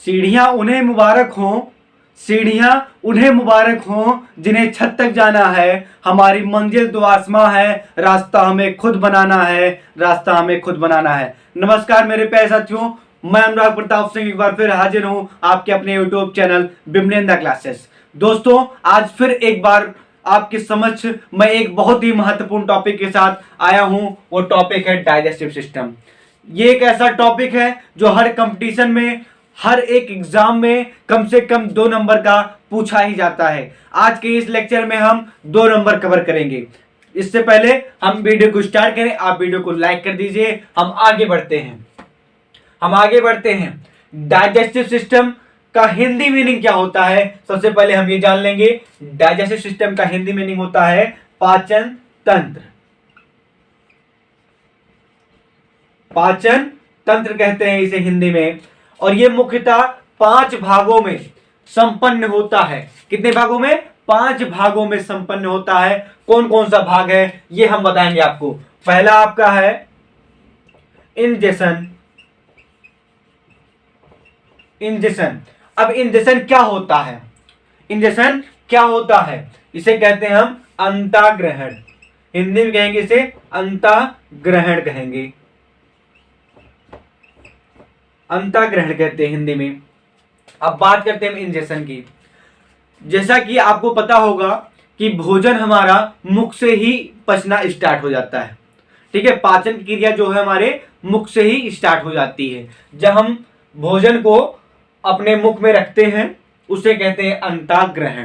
सीढ़ियां उन्हें मुबारक हों, सीढ़ियां उन्हें मुबारक हों जिन्हें छत तक जाना है। हमारी मंजिल तो आसमां है, रास्ता हमें खुद बनाना है, रास्ता हमें खुद बनाना है। नमस्कार मेरे प्यारे साथियों, मैं अनुराग प्रताप सिंह एक बार फिर हाजिर हूं आपके अपने यूट्यूब चैनल बिमलेंदा क्लासेस। दोस्तों, आज फिर एक बार आपके समक्ष मैं एक बहुत ही महत्वपूर्ण टॉपिक के साथ आया हूं। वो टॉपिक है डाइजेस्टिव सिस्टम। ये एक ऐसा टॉपिक है जो हर कंपटीशन में, हर एक एग्जाम में कम से कम 2 नंबर का पूछा ही जाता है। आज के इस लेक्चर में हम 2 नंबर कवर करेंगे। इससे पहले हम वीडियो को स्टार्ट करें, आप वीडियो को लाइक कर दीजिए। हम आगे बढ़ते हैं। डाइजेस्टिव सिस्टम का हिंदी मीनिंग क्या होता है, सबसे पहले हम ये जान लेंगे। डाइजेस्टिव सिस्टम का हिंदी मीनिंग होता है पाचन तंत्र। पाचन तंत्र कहते हैं इसे हिंदी में, और ये मुख्यतः 5 भागों में संपन्न होता है। कितने भागों में? 5 भागों में संपन्न होता है। कौन कौन सा भाग है ये हम बताएंगे आपको। पहला आपका है इंजेशन। अब इंजेशन क्या होता है? इंजेशन क्या होता है? इसे कहते हैं हम अंतःग्रहण। हिंदी में कहेंगे इसे अंतःग्रहण कहेंगे, अंतःग्रहण कहते हैं हिंदी में। अब बात करते हैं इंजेशन की। जैसा कि आपको पता होगा कि भोजन हमारा मुख से ही पचना स्टार्ट हो जाता है। ठीक है, पाचन की क्रिया जो है हमारे मुख से ही स्टार्ट हो जाती है। जब हम भोजन को अपने मुख में रखते हैं उसे कहते हैं अंतःग्रहण।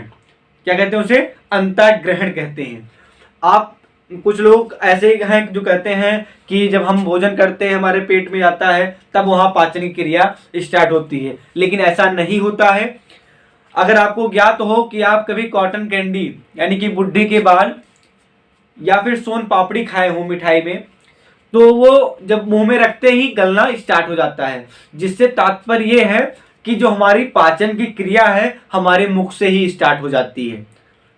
क्या कहते हैं? उसे अंतःग्रहण कहते हैं। आप कुछ लोग ऐसे हैं जो कहते हैं कि जब हम भोजन करते हैं हमारे पेट में जाता है तब वहां पाचन की क्रिया स्टार्ट होती है, लेकिन ऐसा नहीं होता है। अगर आपको ज्ञात हो कि आप कभी कॉटन कैंडी यानी कि बुढ़ी के बाल या फिर सोन पापड़ी खाए हो मिठाई में, तो वो जब मुंह में रखते ही गलना स्टार्ट हो जाता है, जिससे तात्पर्य यह है कि जो हमारी पाचन की क्रिया है हमारे मुख से ही स्टार्ट हो जाती है,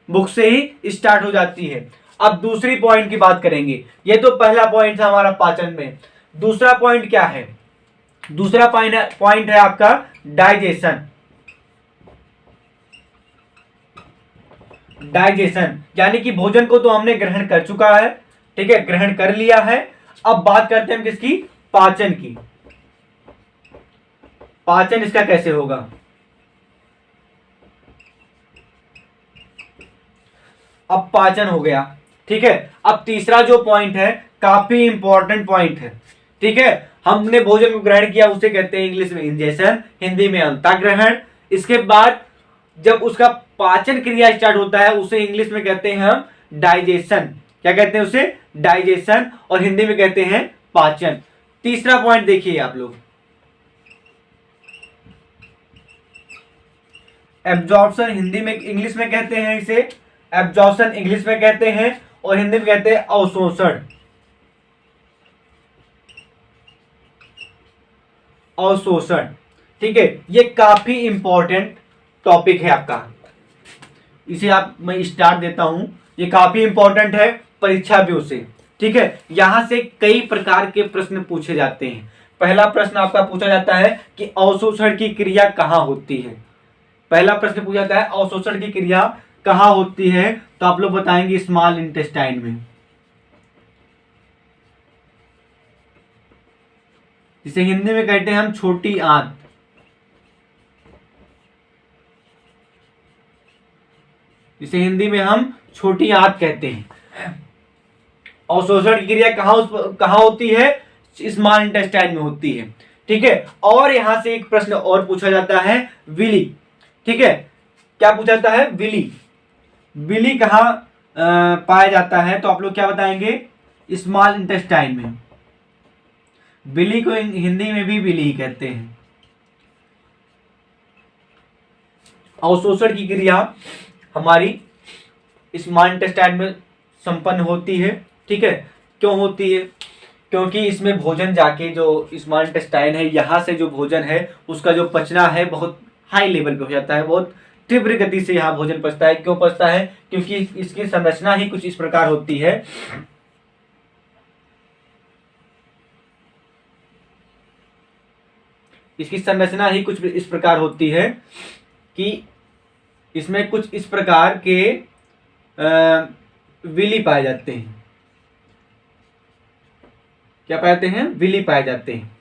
मुख से ही स्टार्ट हो जाती है। अब दूसरी पॉइंट की बात करेंगे। ये तो पहला पॉइंट था हमारा पाचन में। दूसरा पॉइंट क्या है? दूसरा पॉइंट है आपका डाइजेशन। डाइजेशन यानी कि भोजन को तो हमने ग्रहण कर चुका है, ठीक है, ग्रहण कर लिया है। अब बात करते हैं किसकी? पाचन की। पाचन इसका कैसे होगा? अब पाचन हो गया, ठीक है। अब तीसरा जो पॉइंट है काफी इंपॉर्टेंट पॉइंट है, ठीक है। हमने भोजन को ग्रहण किया उसे कहते हैं इंग्लिश में इंजेशन, हिंदी में अंतःग्रहण। इसके बाद जब उसका पाचन क्रिया स्टार्ट होता है उसे इंग्लिश में कहते हैं हम डाइजेशन। क्या कहते हैं उसे? डाइजेशन, और हिंदी में कहते हैं पाचन। तीसरा पॉइंट देखिए आप लोग, एब्जॉर्प्शन। हिंदी में, इंग्लिश में कहते हैं इसे एब्जॉर्प्शन, इंग्लिश में कहते हैं, और हिंदी में कहते हैं अवशोषण। अवशोषण, ठीक है। ये काफी इंपॉर्टेंट टॉपिक है आपका, इसे मैं स्टार्ट देता हूं। ये काफी इंपॉर्टेंट है परीक्षा व्यू से, ठीक है। यहां से कई प्रकार के प्रश्न पूछे जाते हैं। पहला प्रश्न आपका पूछा जाता है कि अवशोषण की क्रिया कहां होती है। पहला प्रश्न पूछा जाता है अवशोषण की क्रिया कहां होती है, तो आप लोग बताएंगे स्मॉल इंटेस्टाइन में, जिसे हिंदी में कहते हैं हम छोटी आंत। जिसे हिंदी में हम छोटी आंत कहते हैं। अवशोषण की क्रिया कहां होती है? स्मॉल इंटेस्टाइन में होती है, ठीक है। और यहां से एक प्रश्न और पूछा जाता है विली, ठीक है। क्या पूछा जाता है? विली। विली कहां पाया जाता है, तो आप लोग क्या बताएंगे? स्मॉल इंटेस्टाइन में। विली को हिंदी में भी विली कहते हैं। अवशोषण की क्रिया हमारी स्मॉल इंटेस्टाइन में संपन्न होती है, ठीक है। क्यों होती है? क्योंकि इसमें भोजन जाके जो स्मॉल इंटेस्टाइन है, यहां से जो भोजन है उसका जो पचना है बहुत हाई लेवल पे हो जाता है, बहुत तीव्र गति से यहाँ भोजन पचता है। क्यों पचता है? क्योंकि इसकी संरचना ही कुछ इस प्रकार होती है। इसकी संरचना ही कुछ इस प्रकार होती है कि इसमें कुछ इस प्रकार के विली पाए जाते हैं। क्या पाए जाते हैं? विली पाए जाते हैं,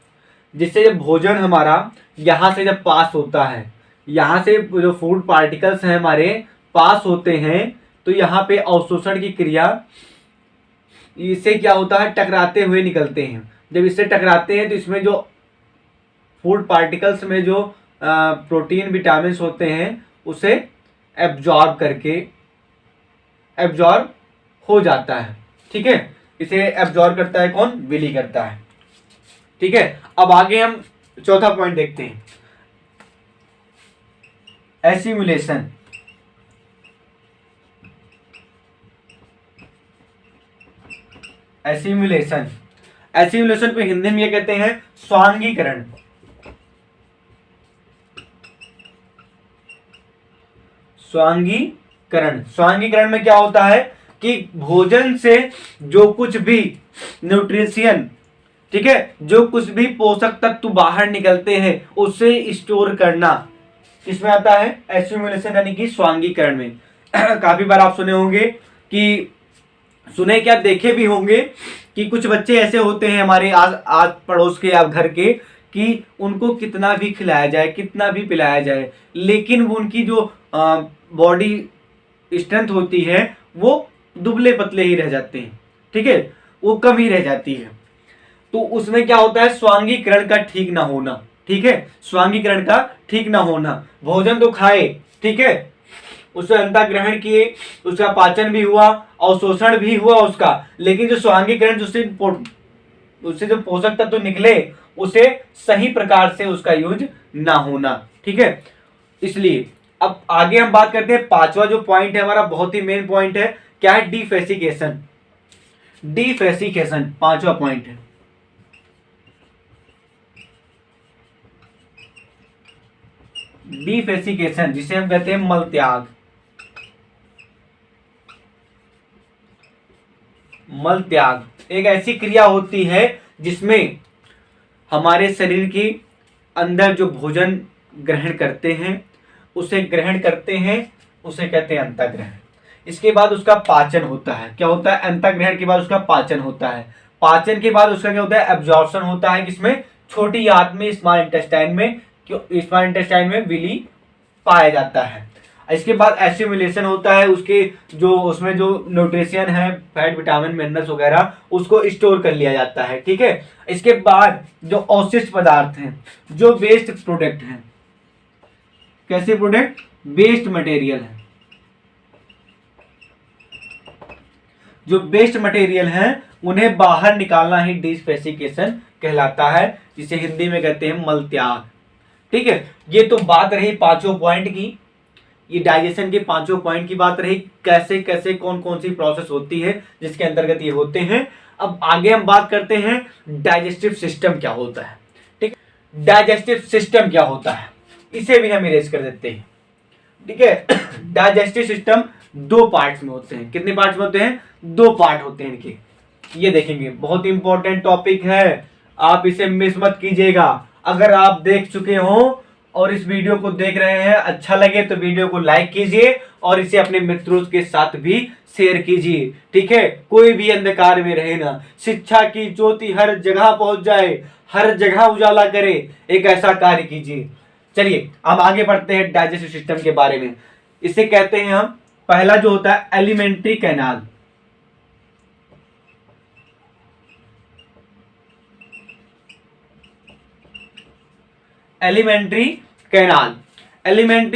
जिससे जब भोजन हमारा यहाँ से जब पास होता है, यहाँ से जो फूड पार्टिकल्स हैं हमारे पास होते हैं, तो यहाँ पे अवशोषण की क्रिया, इससे क्या होता है, टकराते हुए निकलते हैं। जब इससे टकराते हैं तो इसमें जो फूड पार्टिकल्स में जो प्रोटीन विटामिन होते हैं उसे एब्जॉर्ब हो जाता है। ठीक है, इसे एब्जॉर्ब करता है कौन? विली करता है। ठीक है, अब आगे हम चौथा पॉइंट देखते हैं, एसिमुलेशन। एसिमुलेशन को हिंदी में क्या कहते हैं? स्वांगीकरण। स्वांगीकरण में क्या होता है कि भोजन से जो कुछ भी न्यूट्रिशन, ठीक है, जो कुछ भी पोषक तत्व बाहर निकलते हैं उसे स्टोर करना, किसमें आता है? एसिमुलेशन यानी कि स्वांगीकरण में। काफी बार आप सुने होंगे कि सुने क्या, देखे भी होंगे कि कुछ बच्चे ऐसे होते हैं हमारे आस पड़ोस के या घर के, कि उनको कितना भी खिलाया जाए, कितना भी पिलाया जाए, लेकिन वो उनकी जो बॉडी स्ट्रेंथ होती है वो दुबले पतले ही रह जाते हैं। ठीक है, वो कम ही रह जाती है। तो उसमें क्या होता है? स्वांगीकरण का ठीक ना होना। ठीक है, स्वांगीकरण का ठीक ना होना। भोजन तो खाए, ठीक है, उसे अंतर ग्रहण किए, उसका पाचन भी हुआ, अवशोषण भी हुआ उसका, लेकिन जो स्वांगीकरण उससे जो पोषक तत्व तो निकले उसे सही प्रकार से उसका यूज ना होना। ठीक है, इसलिए अब आगे हम बात करते हैं, पांचवा जो पॉइंट है हमारा, बहुत ही मेन पॉइंट है। क्या है? डिफेसिकेशन। पांचवा पॉइंट है। डिफेसिकेशन, जिसे हम कहते हैं मल त्याग। मल त्याग एक ऐसी क्रिया होती है जिसमें हमारे शरीर के अंदर जो भोजन ग्रहण करते हैं उसे कहते हैं अंतःग्रहण। इसके बाद उसका पाचन होता है। क्या होता है? अंतःग्रहण के बाद उसका पाचन होता है। पाचन के बाद उसका क्या होता है? एब्जॉर्प्शन होता है। किसमें? छोटी आंत में, स्मॉल इंटेस्टाइन में विली पाया जाता है। इसके बाद एसिमुलेशन होता है, उसमें जो न्यूट्रिशन है, फैट, विटामिन, मिनरल्स वगैरह, उसको स्टोर कर लिया जाता है। ठीक है, इसके बाद जो अवशिष्ट पदार्थ हैं, जो वेस्ट प्रोडक्ट हैं, कैसे प्रोडक्ट? वेस्ट मटेरियल है। जो वेस्ट मटेरियल है उन्हें बाहर निकालना ही डिस्पेसिफिकेशन कहलाता है, जिसे हिंदी में कहते हैं मल त्याग। ठीक है, ये तो बात रही पांचों पॉइंट की, ये डाइजेशन के पांचों पॉइंट की बात रही, कैसे कैसे कौन कौन सी प्रोसेस होती है जिसके अंतर्गत ये होते हैं। अब आगे हम बात करते हैं डाइजेस्टिव सिस्टम क्या होता है। ठीक है, डाइजेस्टिव सिस्टम क्या होता है, इसे भी हम इरेज कर देते हैं। ठीक है, डाइजेस्टिव सिस्टम दो पार्ट्स में होते हैं। कितने पार्ट्स में होते हैं? दो पार्ट होते हैं इनके। ये देखेंगे, बहुत इंपॉर्टेंट टॉपिक है, आप इसे मिस मत कीजिएगा। अगर आप देख चुके हो और इस वीडियो को देख रहे हैं, अच्छा लगे तो वीडियो को लाइक कीजिए और इसे अपने मित्रों के साथ भी शेयर कीजिए। ठीक है, कोई भी अंधकार में रहे ना, शिक्षा की ज्योति हर जगह पहुंच जाए, हर जगह उजाला करे, एक ऐसा कार्य कीजिए। चलिए हम आगे बढ़ते हैं डाइजेस्टिव सिस्टम के बारे में। इसे कहते हैं हम, पहला जो होता है एलिमेंट्री कैनाल। एलिमेंट्री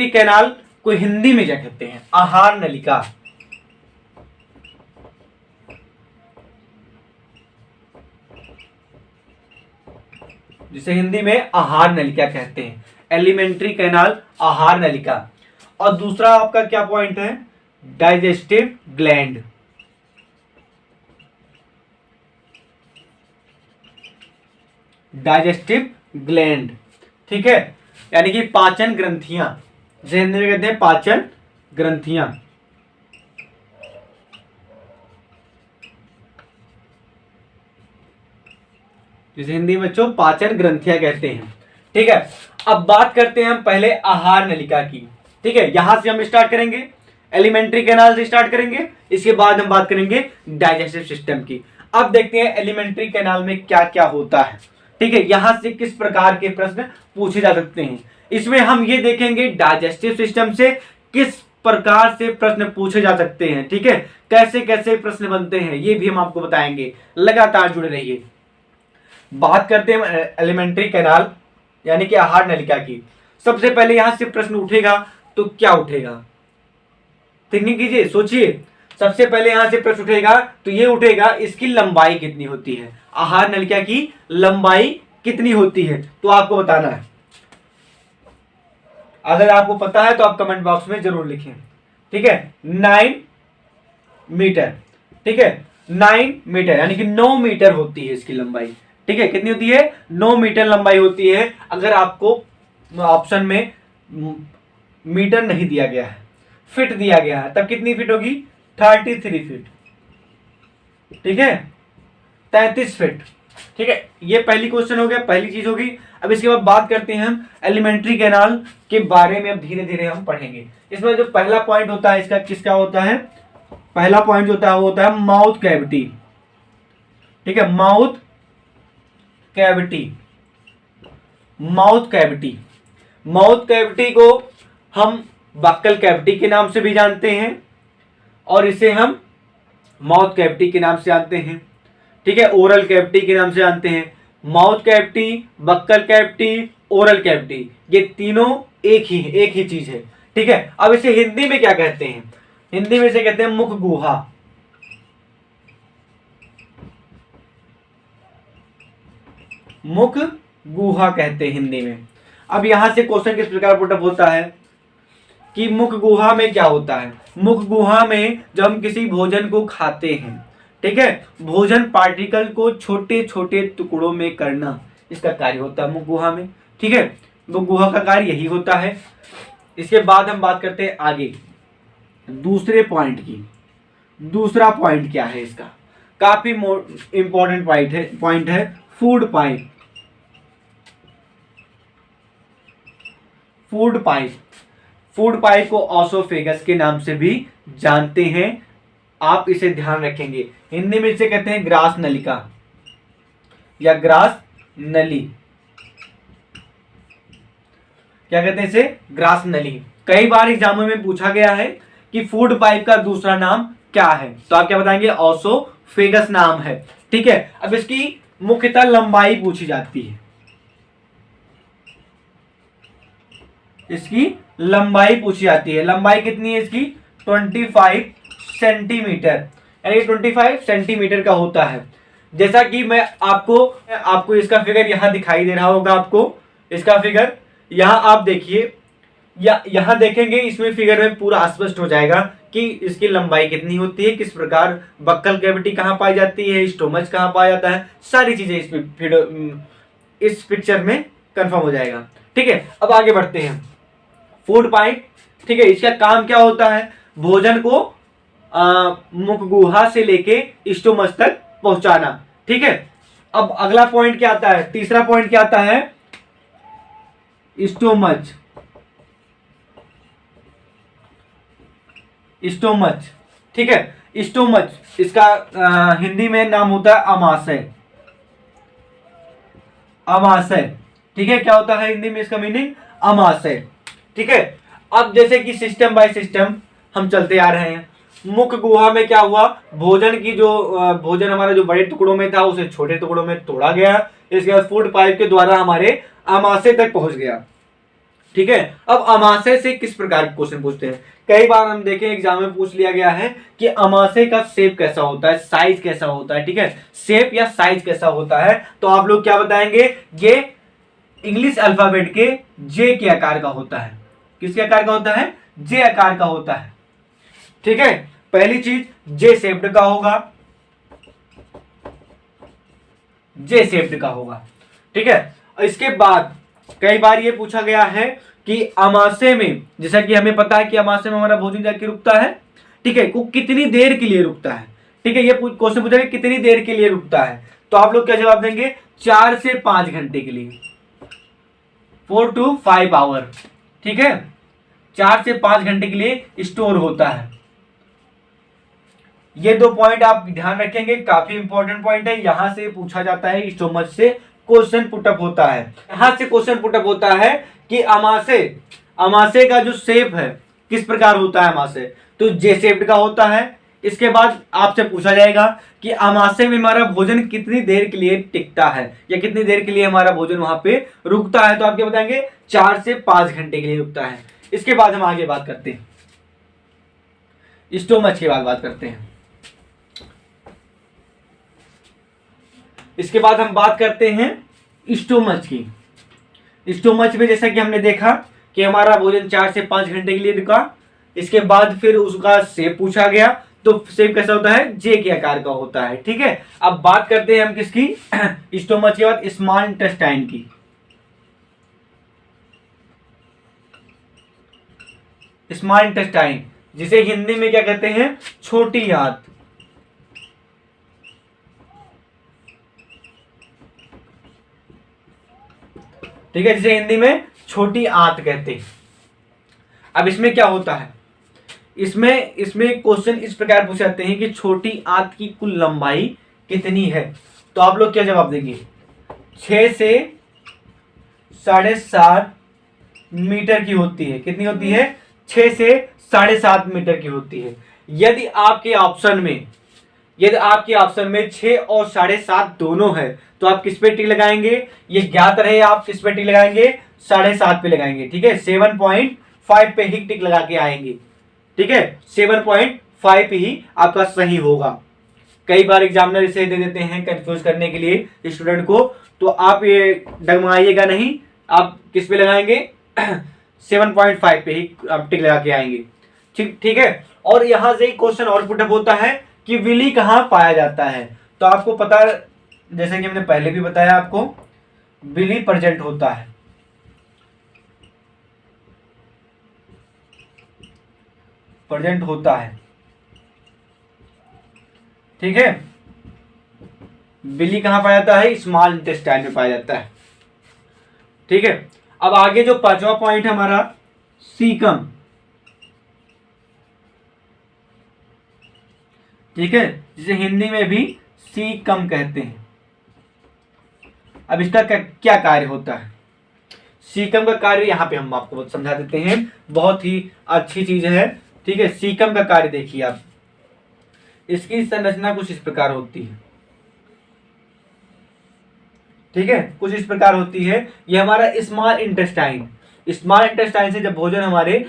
कैनाल को हिंदी में क्या कहते हैं? आहार नलिका। जिसे हिंदी में आहार नलिका कहते हैं। एलिमेंट्री कैनाल, आहार नलिका। और दूसरा आपका क्या पॉइंट है? Digestive gland. डाइजेस्टिव ग्लैंड, ठीक है, यानी कि पाचन ग्रंथियां, जिसे हिंदी में कहते हैं पाचन ग्रंथियां। जिसे हिंदी में बच्चों पाचन ग्रंथियां कहते हैं। ठीक है, अब बात करते हैं हम पहले आहार नलिका की। ठीक है, यहां से हम स्टार्ट करेंगे, एलिमेंट्री कैनाल से स्टार्ट करेंगे, इसके बाद हम बात करेंगे डाइजेस्टिव सिस्टम की। अब देखते हैं एलिमेंट्री कैनाल में क्या क्या होता है। ठीक है, यहां से किस प्रकार के प्रश्न पूछे जा सकते हैं। इसमें हम ये देखेंगे डाइजेस्टिव सिस्टम से किस प्रकार से प्रश्न पूछे जा सकते हैं। ठीक है, कैसे कैसे प्रश्न बनते हैं ये भी हम आपको बताएंगे, लगातार जुड़े रहिए। बात करते हैं एलिमेंट्री कैनाल यानी कि आहार नलिका की। सबसे पहले यहां से प्रश्न उठेगा तो क्या उठेगा, थिंकिंग कीजिए, सोचिए। सबसे पहले यहां से प्रश्न उठेगा तो ये उठेगा इसकी लंबाई कितनी होती है, आहार नलिका की लंबाई कितनी होती है, तो आपको बताना है। अगर आपको पता है तो आप कमेंट बॉक्स में जरूर लिखें। ठीक है, 9 मीटर। ठीक है, 9 मीटर यानी कि 9 मीटर होती है इसकी लंबाई। ठीक है, कितनी होती है, 9 मीटर लंबाई होती है। अगर आपको ऑप्शन में मीटर नहीं दिया गया है, फिट दिया गया है, तब कितनी फीट होगी, 33 फीट। ठीक है, 33 फीट। ठीक है, ये पहली क्वेश्चन हो गया, पहली चीज होगी। अब इसके बाद बात करते हैं हम एलिमेंट्री कैनाल के बारे में। अब धीरे धीरे हम पढ़ेंगे। इसमें जो पहला पॉइंट होता है इसका किसका होता है, पहला पॉइंट जो होता है वो होता है माउथ कैविटी। ठीक है, mouth cavity, mouth cavity. Mouth cavity को हम बक्कल कैविटी के नाम से भी जानते हैं और इसे हम माउथ कैविटी के नाम से जानते हैं। ठीक है, ओरल कैविटी के नाम से जानते हैं। Mouth cavity, buccal cavity, oral cavity, ये तीनों एक ही चीज है। ठीक है, अब इसे हिंदी में क्या कहते हैं, हिंदी में इसे कहते हैं मुख गुहा। मुख गुहा कहते हैं हिंदी में। अब यहां से क्वेश्चन किस प्रकार पुटअप होता है कि मुख गुहा में क्या होता है। मुख गुहा में जब हम किसी भोजन को खाते हैं, ठीक है, भोजन पार्टिकल को छोटे छोटे टुकड़ों में करना, इसका कार्य होता है मुख गुहा में। ठीक है, मुख गुहा का कार्य यही होता है। इसके बाद हम बात करते हैं आगे दूसरे पॉइंट की। दूसरा पॉइंट क्या है इसका, काफी इंपॉर्टेंट पॉइंट है food pipe. Food pipe, food pipe को ऑसोफेगस के नाम से भी जानते हैं, आप इसे ध्यान रखेंगे। हिंदी में इसे कहते हैं ग्रास नलिका या ग्रास नली। क्या कहते हैं इसे, ग्रास नली। कई बार एग्जामों में पूछा गया है कि फूड पाइप का दूसरा नाम क्या है, तो आप क्या बताएंगे, ऑसोफेगस नाम है। ठीक है, अब इसकी मुख्यतः लंबाई पूछी जाती है। इसकी लंबाई पूछी जाती है, लंबाई कितनी है इसकी, 25 सेंटीमीटर, यानी 25 सेंटीमीटर का होता है। जैसा कि मैं आपको इसका फिगर यहां दिखाई दे रहा होगा, आपको इसका फिगर यहां आप देखिए, या यहां देखेंगे, इसमें फिगर में पूरा स्पष्ट हो जाएगा कि इसकी लंबाई कितनी होती है, किस प्रकार बक्कल कैविटी कहां पाई जाती है, स्टोमच कहां पाया जाता है, सारी चीजें इस पिक्चर में कंफर्म हो जाएगा। ठीक है, अब आगे बढ़ते हैं। फूड पाइप, ठीक है, इसका काम क्या होता है, भोजन को मुख गुहा से लेके स्टोमच तक पहुंचाना। ठीक है, अब अगला पॉइंट क्या आता है, तीसरा पॉइंट क्या आता है, स्टोमच। स्टोमच, ठीक है, स्टोमच, इसका हिंदी में नाम होता है अमाशय। अमाशय, ठीक है, क्या होता है हिंदी में इसका मीनिंग, अमाशय। ठीक है, अब जैसे कि सिस्टम बाय सिस्टम हम चलते आ रहे हैं। मुख गुहा में क्या हुआ, भोजन की जो भोजन हमारा जो बड़े टुकड़ों में था उसे छोटे टुकड़ों में तोड़ा गया, इसके बाद फूड पाइप के द्वारा हमारे अमाशय तक पहुंच गया। ठीक है, अब अमाशय से किस प्रकार के क्वेश्चन पूछते हैं, कई बार हम देखें एग्जाम में पूछ लिया गया है कि अमाशय का शेप कैसा होता है, साइज कैसा होता है। ठीक है, शेप या साइज कैसा होता है, तो आप लोग क्या बताएंगे, ये इंग्लिश अल्फाबेट के जे के आकार का होता है। किसके आकार का होता है, जे आकार का होता है। ठीक है, पहली चीज जे शेप्ड का होगा, जे शेप्ड का होगा। ठीक है, इसके बाद कई बार ये पूछा गया है कि अमाशय में, जैसा कि हमें पता है कि अमाशय में हमारा भोजन जाके रुकता है, ठीक है, वो कितनी देर के लिए रुकता है। ठीक है, ये क्वेश्चन पूछा गया कितनी देर के लिए रुकता है, तो आप लोग क्या जवाब देंगे, 4 से 5 घंटे के लिए। 4 to 5 आवर, ठीक है, 4 से 5 घंटे के लिए स्टोर होता है। ये 2 पॉइंट आप ध्यान रखेंगे, काफी इंपॉर्टेंट पॉइंट है। यहां से पूछा जाता है, स्टोमच से क्वेश्चन पुटअप होता है। यहां से क्वेश्चन पुटअप होता है कि अमाशय का जो शेप है किस प्रकार होता है। अमाशय तो जे शेप्ड का होता है। इसके बाद आपसे पूछा जाएगा कि अमाशय में हमारा भोजन कितनी देर के लिए टिकता है, या कितनी देर के लिए हमारा भोजन वहां पे रुकता है। तो आप क्या बताएंगे, 4 से 5 घंटे के लिए रुकता है। इसके बाद हम आगे बात करते हैं, स्टोमच के बाद बात करते हैं। इसके बाद हम बात करते हैं स्टोमच की। स्टोमच में जैसा कि हमने देखा कि हमारा भोजन 4 से 5 घंटे के लिए रुका। इसके बाद फिर उसका शेप पूछा गया, तो शेप कैसा होता है, जे के आकार का होता है, ठीक है। अब बात करते हैं हम किसकी, स्टोमच के बाद स्मॉल इंटेस्टाइन की। स्मॉल इंटेस्टाइन जिसे हिंदी में क्या कहते हैं, छोटी आंत, ठीक है, जिसे हिंदी में छोटी आंत कहते हैं। अब इसमें क्या होता है, इसमें क्वेश्चन इस प्रकार पूछे जाते हैं कि छोटी आंत की कुल लंबाई कितनी है। तो आप लोग क्या जवाब देंगे, 6 से 7.5 मीटर की होती है। कितनी होती है, 6 से 7.5 मीटर की होती है। यदि आपके ऑप्शन में 6 और 7.5 दोनों है, तो आप किस पे टिक लगाएंगे, ये ज्ञात रहे आप किस पे टिक लगाएंगे, 7.5 पे लगाएंगे, ठीक है। 7.5 पे ही टिक लगा के आएंगे, ठीक है। 7.5 ही आपका सही होगा। कई बार एग्जामिनर इसे दे देते हैं कंफ्यूज करने के लिए स्टूडेंट को, तो आप ये डगमगाइएगा नहीं, आप किस पे लगाएंगे, 7.5 पे ही आप टिक लगा के आएंगे, ठीक है। और यहां से क्वेश्चन और पुटअप होता है कि विली कहां पाया जाता है। तो आपको पता, जैसे कि हमने पहले भी बताया आपको, विली प्रेजेंट होता है, ठीक है। विली कहां पाया जाता है, स्मॉल इंटेस्टाइन में पाया जाता है, ठीक है। अब आगे जो 5वां पॉइंट है हमारा, सीकम, ठीक है, जिसे हिंदी में भी सीकम कहते हैं। अब इसका क्या कार्य होता है, सीकम का कार्य यहां पे हम आपको समझा देते हैं, बहुत ही अच्छी चीज है, ठीक है। सीकम का कार्य देखिए आप, इसकी संरचना कुछ इस प्रकार होती है, ठीक है, कुछ इस प्रकार होती है। ये हमारा स्मॉल इंटेस्टाइन से जब भोजन हमारे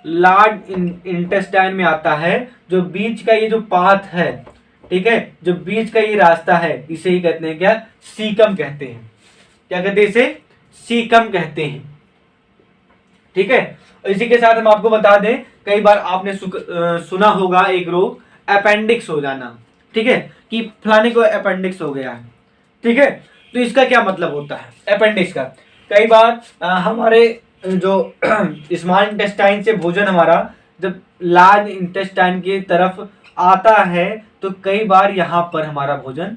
लार्ज इंटेस्टाइन में आता है, जो बीच का ये जो पाथ है, ठीक है, जो बीच का ये रास्ता है, इसे ही कहते हैं क्या, सीकम कहते हैं। क्या कहते हैं इसे, सीकम कहते हैं, ठीक है। इसी के साथ हम आपको बता दें, कई बार आपने सुना होगा एक रोग अपेंडिक्स हो जाना, ठीक है, कि फलाने को अपेंडिक्स हो गया है, ठीक है। तो इसका क्या मतलब होता है अपेंडिक्स का। कई बार हमारे जो स्मॉल इंटेस्टाइन से भोजन हमारा जब लार्ज इंटेस्टाइन की तरफ आता है, तो कई बार यहाँ पर हमारा भोजन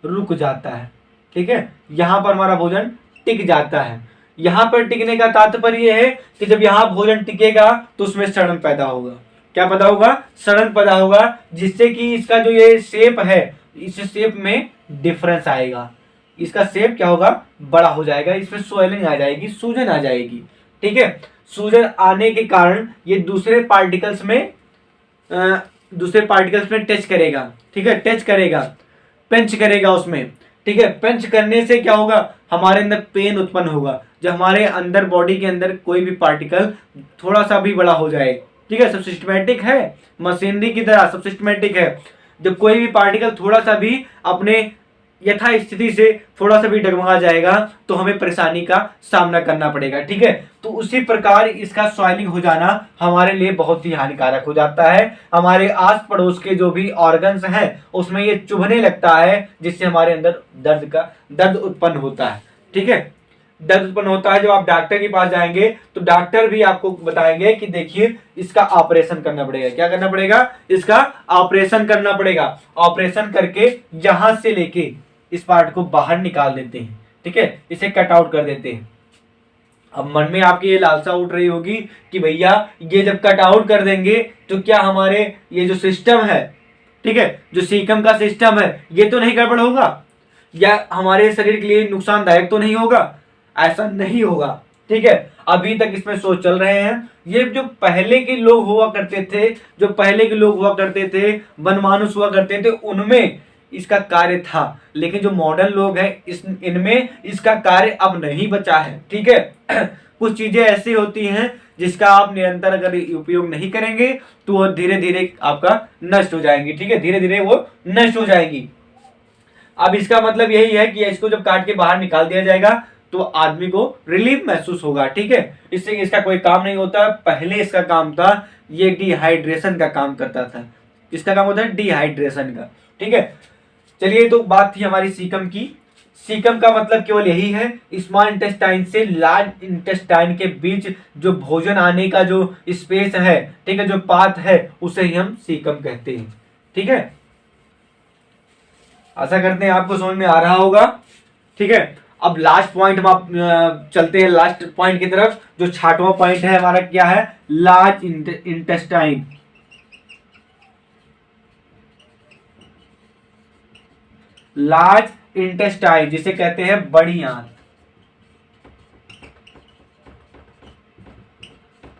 रुक जाता है, ठीक है, यहाँ पर हमारा भोजन टिक जाता है। यहाँ पर टिकने का तात्पर्य है कि जब यहाँ भोजन टिकेगा तो उसमें सड़न पैदा होगा। क्या पैदा होगा, सड़न पैदा होगा, जिससे कि इसका जो ये शेप है, इस शेप में डिफरेंस आएगा। इसका शेप क्या होगा, बड़ा हो जाएगा, इसमें स्वेलिंग आ जाएगी, सूजन आ जाएगी, ठीक है। सूजन आने के कारण ये दूसरे पार्टिकल्स में टच करेगा, ठीक है, टच करेगा, पंच करेगा उसमें, ठीक है। पंच करने से क्या होगा, हमारे अंदर पेन उत्पन्न होगा। जब हमारे अंदर बॉडी के अंदर कोई भी पार्टिकल थोड़ा सा भी बड़ा हो जाए, ठीक है, सब सिस्टमैटिक है, मशीनरी की तरह सब सिस्टमैटिक है। जब कोई भी पार्टिकल थोड़ा सा भी अपने यथा स्थिति से थोड़ा सा भी डगमगा जाएगा, तो हमें परेशानी का सामना करना पड़ेगा, ठीक है। तो उसी प्रकार इसका स्वेलिंग हो जाना हमारे लिए बहुत ही हानिकारक हो जाता है। हमारे आस पड़ोस के जो भी ऑर्गन्स हैं उसमें ये चुभने लगता है, जिससे हमारे अंदर दर्द उत्पन्न होता है, ठीक है। दर्द उत्पन्न होता है, जब आप डॉक्टर के पास जाएंगे तो डॉक्टर भी आपको बताएंगे कि देखिए इसका ऑपरेशन करना पड़ेगा। क्या करना पड़ेगा, इसका ऑपरेशन करना पड़ेगा। ऑपरेशन करके यहां से लेके इस पार्ट को बाहर निकाल देते हैं, ठीक है, इसे कट आउट कर देते हैं, अब मन में आपकी ये लालसा उठ रही होगी कि भैया ये जब कट आउट कर देंगे तो क्या हमारे ये जो सिस्टम है, ठीक है, जो सीकम का सिस्टम है, ये तो नहीं गड़बड़ होगा, या हमारे शरीर के लिए नुकसानदायक तो नहीं होगा? ऐसा नहीं होगा, ठीक है। अभी तक इसमें सोच चल रहे हैं। ये जो पहले के लोग हुआ करते थे, जो पहले के लोग हुआ करते थे, वनमानुष हुआ करते थे, उनमें इसका कार्य था, लेकिन जो मॉडर्न लोग हैं इनमें इसका कार्य अब नहीं बचा है, ठीक है। कुछ चीजें ऐसी होती हैं जिसका आप निरंतर अगर उपयोग नहीं करेंगे तो वो धीरे धीरे आपका नष्ट हो जाएंगी, ठीक है, धीरे धीरे वो नष्ट हो जाएगी। अब इसका मतलब यही है कि इसको जब काट के बाहर निकाल दिया जाएगा तो आदमी को रिलीफ महसूस होगा, ठीक है। इससे इसका कोई काम नहीं होता। पहले इसका काम था, ये डिहाइड्रेशन का काम करता था। किसका काम होता है? डिहाइड्रेशन का, ठीक है। चलिए, तो बात थी हमारी सीकम की। सीकम का मतलब केवल यही है, स्मॉल इंटेस्टाइन से लार्ज इंटेस्टाइन के बीच जो भोजन आने का जो स्पेस है, ठीक है, जो पाथ है, उसे ही हम सीकम कहते हैं, ठीक है। आशा करते हैं आपको समझ में आ रहा होगा, ठीक है। अब लास्ट पॉइंट हम आप चलते हैं लास्ट पॉइंट की तरफ। जो 6वां पॉइंट है हमारा क्या है? Large intestine. लार्ज इंटेस्टाइन जिसे कहते हैं बड़ी आंत,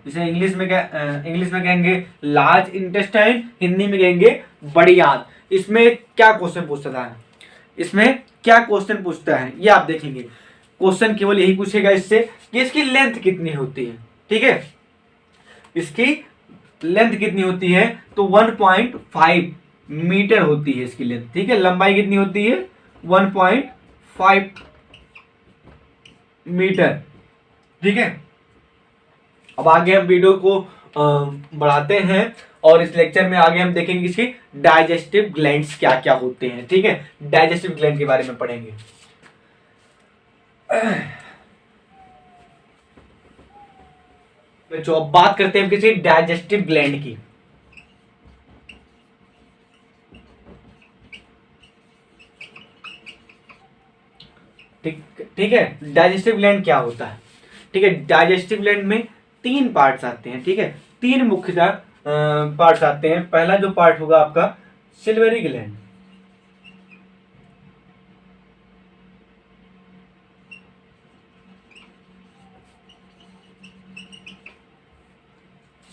जिसे इंग्लिश में कहेंगे लार्ज इंटेस्टाइन, हिंदी में कहेंगे बड़ी आंत। इसमें क्या क्वेश्चन पूछता है? इसमें क्या क्वेश्चन पूछता है ये आप देखेंगे। क्वेश्चन केवल यही पूछेगा इससे कि इसकी लेंथ कितनी होती है, ठीक है। इसकी लेंथ कितनी होती है? तो 1.5 मीटर होती है इसकी लेंथ, ठीक है। लंबाई कितनी होती है? 1.5 मीटर, ठीक है। अब आगे हम वीडियो को बढ़ाते हैं और इस लेक्चर में आगे हम देखेंगे इसकी डाइजेस्टिव ग्लैंड्स क्या क्या होते हैं, ठीक है। डाइजेस्टिव ग्लैंड के बारे में पढ़ेंगे। तो अब बात करते हैं किसी डाइजेस्टिव ग्लैंड की। ठीक है, डाइजेस्टिव ग्लैंड क्या होता है, ठीक है। डाइजेस्टिव ग्लैंड में 3 पार्ट्स आते हैं, ठीक है। 3 मुख्यतः पार्ट्स आते हैं। पहला जो पार्ट होगा आपका सिल्वरी ग्लैंड,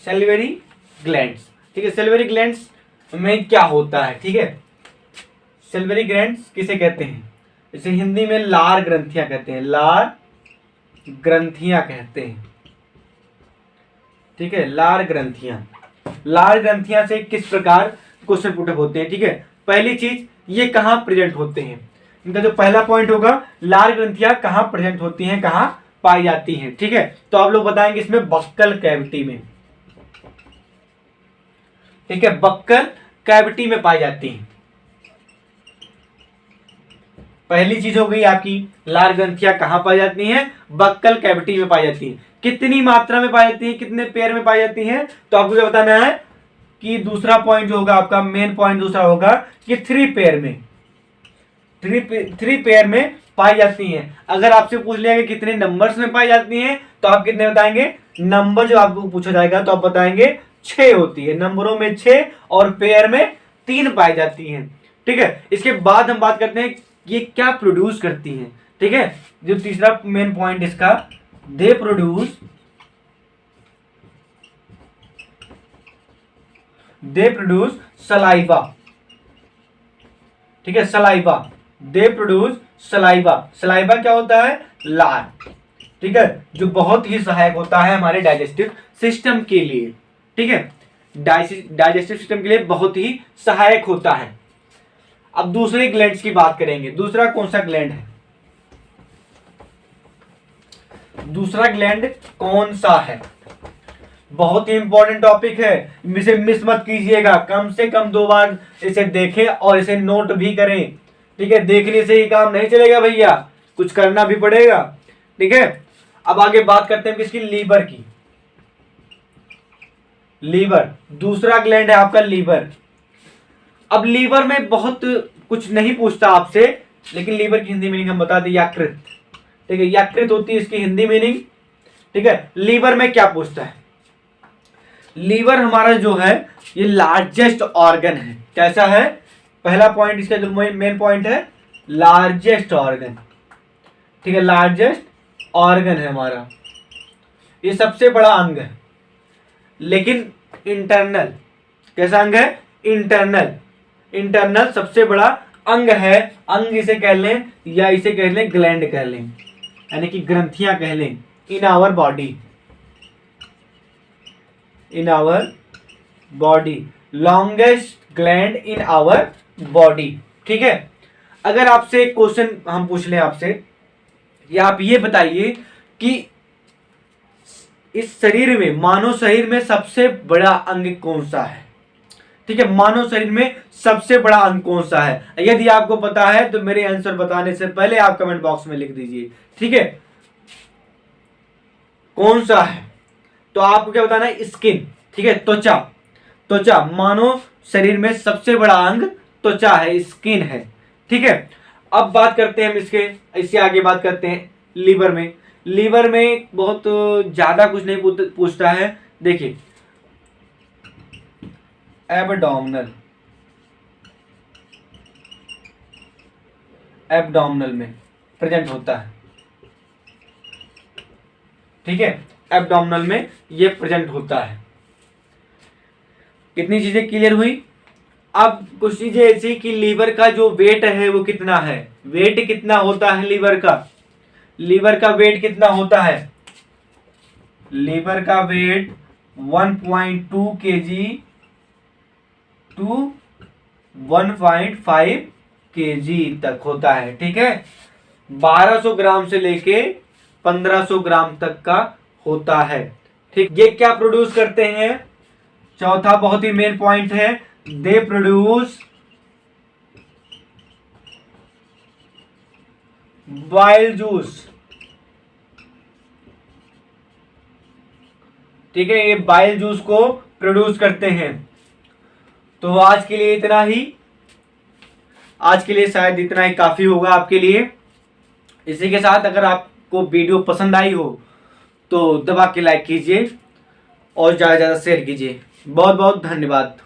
सिल्वरी ग्लैंड्स, ठीक है। सिल्वरी ग्लैंड्स में क्या होता है, ठीक है। सिल्वरी ग्लैंड्स किसे कहते हैं? इसे हिंदी में लार ग्रंथियां कहते हैं, लार ग्रंथियां कहते हैं, ठीक है। लार ग्रंथियां, लार ग्रंथियां से किस प्रकार क्वेश्चन पुट होते हैं, ठीक है। पहली चीज, ये कहां प्रेजेंट होते हैं? इनका जो पहला पॉइंट होगा, लार ग्रंथियां कहां प्रेजेंट होती हैं, कहां पाई जाती हैं, ठीक है। तो आप लोग बताएंगे इसमें बक्कल कैविटी में, ठीक है, बक्कल कैविटी में पाई जाती हैं। पहली चीज हो गई आपकी, लार ग्रंथियां कहां पाई जाती हैं? बक्कल कैविटी में पाई जाती हैं। कितनी मात्रा में पाई जाती है, कितने पेयर में पाई जाती है? तो आपको क्या बताना है कि दूसरा पॉइंट जो होगा आपका, मेन पॉइंट दूसरा होगा कि 3 पेयर में, 3 पेयर में पाई जाती हैं। अगर आपसे पूछ लिया कि कितने नंबर्स में पाई जाती हैं, तो आप कितने बताएंगे? नंबर जो आपको पूछा जाएगा तो आप बताएंगे 6 होती है। नंबरों में 6 और पेयर में 3 पाई जाती हैं, ठीक है। इसके बाद हम बात करते हैं ये क्या प्रोड्यूस करती हैं, ठीक है। जो तीसरा मेन पॉइंट इसका, दे प्रोड्यूस सलाइवा, ठीक है, saliva. They produce saliva. Saliva क्या होता है? लार, ठीक है, जो बहुत ही सहायक होता है हमारे डाइजेस्टिव सिस्टम के लिए, ठीक है। डाइजेस्टिव सिस्टम के लिए बहुत ही सहायक होता है। अब दूसरे ग्लैंड्स की बात करेंगे। दूसरा कौन सा ग्लैंड है? दूसरा ग्लैंड कौन सा है? बहुत ही इंपॉर्टेंट टॉपिक है, इसे मिस मत कीजिएगा। कम से कम 2 बार इसे देखें और इसे नोट भी करें, ठीक है। देखने से ही काम नहीं चलेगा भैया, कुछ करना भी पड़ेगा, ठीक है। अब आगे बात करते हैं किसकी? लीवर की। लीवर दूसरा ग्लैंड है आपका, लीवर। अब लीवर में बहुत कुछ नहीं पूछता आपसे, लेकिन लीवर की हिंदी मीनिंग हम बता दें, यकृत, ठीक है। यकृत होती है इसकी हिंदी मीनिंग, ठीक है, लीवर में क्या पूछता है? लीवर हमारा जो है ये लार्जेस्ट ऑर्गन है। कैसा है? पहला पॉइंट इसका जो मेन पॉइंट है, लार्जेस्ट ऑर्गन। ठीक है, लार्जेस्ट ऑर्गन है हमारा, ये सबसे बड़ा अंग है। लेकिन इंटरनल, कैसा अंग है? इंटरनल, इंटरनल सबसे बड़ा अंग है। अंग इसे कह लें या इसे कह लें ग्लैंड कह लें, यानी कि ग्रंथियां कह लें। In our body, in our body, longest gland in our body. ठीक है, अगर आपसे एक क्वेश्चन हम पूछ लें आपसे, या आप ये बताइए कि इस शरीर में, मानव शरीर में सबसे बड़ा अंग कौन सा है? ठीक है, मानव शरीर में सबसे बड़ा अंग कौन सा है? यदि आपको पता है तो मेरे आंसर बताने से पहले आप कमेंट बॉक्स में लिख दीजिए। ठीक है, कौन सा है? तो आपको क्या बताना है? स्किन। ठीक है, त्वचा। त्वचा, मानव शरीर में सबसे बड़ा अंग त्वचा है, स्किन है। ठीक है, अब बात करते हैं हम इससे आगे बात करते हैं लीवर में। लीवर में बहुत ज्यादा कुछ नहीं पूछता है। देखिए, एब्डोमिनल, एब्डोमिनल में प्रेजेंट होता है। ठीक है, एब्डोमिनल में ये प्रेजेंट होता है। कितनी चीजें क्लियर हुई? अब कुछ चीजें ऐसी कि लीवर का जो वेट है वो कितना है? वेट कितना होता है लीवर का? लीवर का वेट कितना होता है? लीवर का वेट 1.2 kg टू 1.5 kg तक होता है। ठीक है, 1200 ग्राम से लेके 1500 ग्राम तक का होता है। ठीक, ये क्या प्रोड्यूस करते हैं? चौथा बहुत ही मेन पॉइंट है, दे प्रोड्यूस बाइल जूस। ठीक है, ये बाइल जूस को प्रोड्यूस करते हैं। तो आज के लिए इतना ही, आज के लिए शायद इतना ही काफी होगा आपके लिए। इसी के साथ अगर आपको वीडियो पसंद आई हो तो दबा के लाइक कीजिए और ज्यादा से ज्यादा शेयर कीजिए। बहुत बहुत धन्यवाद।